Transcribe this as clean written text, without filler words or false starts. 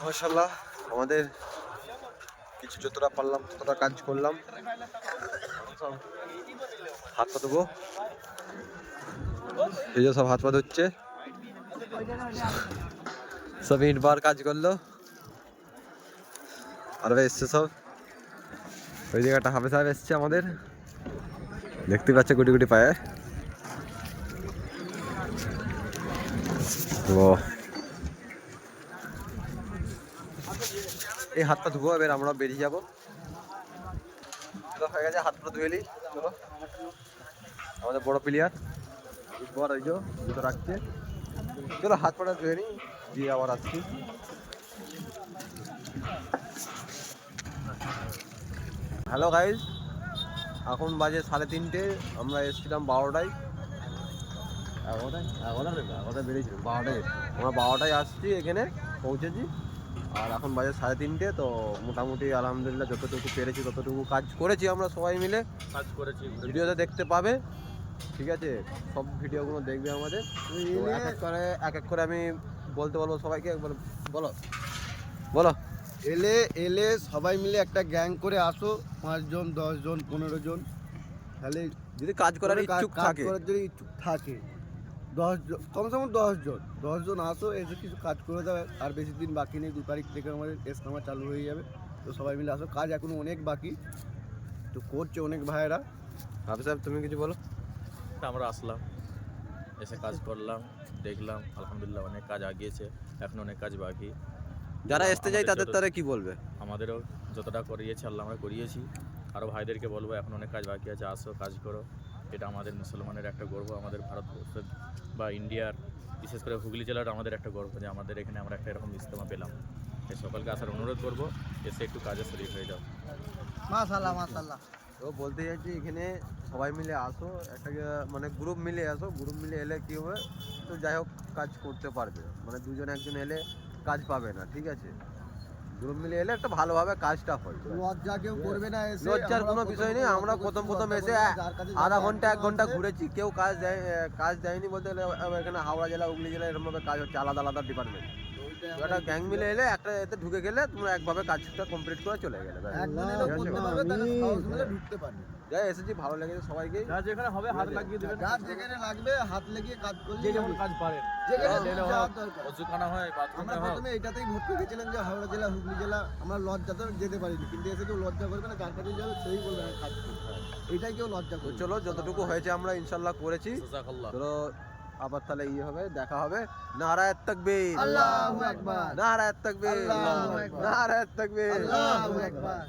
মাশাআল্লাহ আমাদের কিছু যতটা পারলাম ততটা কাজ করলাম। হাত পা ধোবো, এই যে সব হাত পা ধুচ্ছে, সব ইট বার কাজ করলো। আর এসছে সব ওই জায়গাটা হাফে সাহেব এসছে আমাদের, দেখতে পাচ্ছে গুটি গুটি পায়ে। তো এই হাত পা ধুবো, এবার আমরা বেরিয়ে যাবো। হয়ে গেছে, হাত পা ধুয়ে নি। চলো, আমাদের বড় প্লেয়ার বড় ওই যে জুতো রাখছে। চলো হাত পাটা ধুয়ে নি, দিয়ে আবার আসছি। হ্যালো গাইজ, এখন বাজে 3:30। আমরা এসেছিলাম 12টায়, 11টায় বেরিয়েছিলাম 12টায়। আমরা 12টায় আসছি, এখানে পৌঁছেছি। আর এখন বাজে 3:30। তো মোটামুটি আলহামদুলিল্লাহ যতটুকু পেরেছি ততটুকু কাজ করেছি, আমরা সবাই মিলে কাজ করেছি। ভিডিওতে দেখতে পাবে, ঠিক আছে? সব ভিডিওগুলো দেখবে আমাদের। এক এক করে আমি বলতে বলবো সবাইকে, একবার বলো বলো। এলে সবাই মিলে একটা গ্যাং করে আসো, 5 জন 10 জন 15 জন। তাহলে যদি কাজ করার ইচ্ছুক থাকে, করার জন্য ইচ্ছুক থাকে 10 জন, কমসে কম 10 জন আসো, এসে কিছু কাজ করে দেবে। আর বেশি দিন বাকি নেই, 2 তারিখ থেকে আমাদের ইজতেমা চালু হয়ে যাবে। তো সবাই মিলে আসো, কাজ এখনো অনেক বাকি, তো করছে অনেক ভাইয়েরা। হাফিজ সাহেব তুমি কিছু বলো। আমরা আসলাম, এসে কাজ করলাম, দেখলাম আলহামদুলিল্লাহ অনেক কাজ আগিয়েছে, এখন অনেক কাজ বাকি। যারা আসতে যায় তাদের তারা কি বলবে? আমাদেরও যতটা করিয়েছে আল্লাহ আমরা করিয়েছি, আরও ভাইদেরকে বলবো এখন অনেক কাজ বাকি আছে, আসো কাজ করো। এটা আমাদের মুসলমানের একটা গর্ব, আমাদের ভারতবর্ষের বা ইন্ডিয়ার, বিশেষ করে হুগলি জেলার আমাদের একটা গর্ব যে আমাদের এখানে আমরা একটা এরকম ইজতেমা পেলাম। এই সকলকে আসার অনুরোধ করবো, এসে একটু কাজে শরীর হয়ে যাও। মাশাআল্লাহ মাশাআল্লাহ। তো বলতে চাইছি এখানে সবাই মিলে আসো, একটা মানে গ্রুপ মিলে আসো। গ্রুপ মিলে এলে কি হবে, তো যাই হোক কাজ করতে পারবে। মানে দুজন একজন এলে কাজ পাবে না, ঠিক আছে? গ্রুপ মিলে এলে একটা ভালোভাবে কাজটা হয়। লজ্জা কেউ করবে না, এসে লজ্জার কোনো বিষয় নেই। আমরা প্রথম এসে আধা ঘন্টা 1 ঘন্টা ঘুরেছি, কেউ কাজ দেয়নি বলতে গেলে। এখানে হাওড়া জেলা হুগলি জেলা এরকমভাবে কাজ হচ্ছে, আলাদা আলাদা ডিপার্টমেন্ট। একটা গ্যাং মিলে এলে একটা এতে ঢুকে গেলে তোমরা একভাবে কাজটা কমপ্লিট করে চলে গেলে। ঢুকতে পারবে। যাই এসেছি, ভালো লেগেছে সবাইকে। যেখানে হবে হাত লাগিয়ে দেবেন, যার যেখানে লাগবে হাত লাগিয়ে কাজ করলে যে যেমন কাজ পারেন, অজুখানা হয়, আমরা বাথরুমে হোক। প্রথমে এটাতেই ভর্তি হয়েছিলাম যে হাওড়া জেলা হুগলি জেলা, আমরা লজ্জা তো যেতে পারিনি, কিন্তু এসে কেউ লজ্জা করবে না, যার কাছে যাবে সেই বলবে না কাজ করতে হয়, এটাই কেউ লজ্জা করবে। চলো যতটুকু হয়েছে আমরা ইনশাল্লাহ করেছি। চলো আবার তাহলে হবে, দেখা হবে। নারায়ে তাকবীর, আল্লাহু আকবার, নারায়ে তাকবীর, আল্লাহু আকবার, নারায়ে তাকবীর, আল্লাহু আকবার।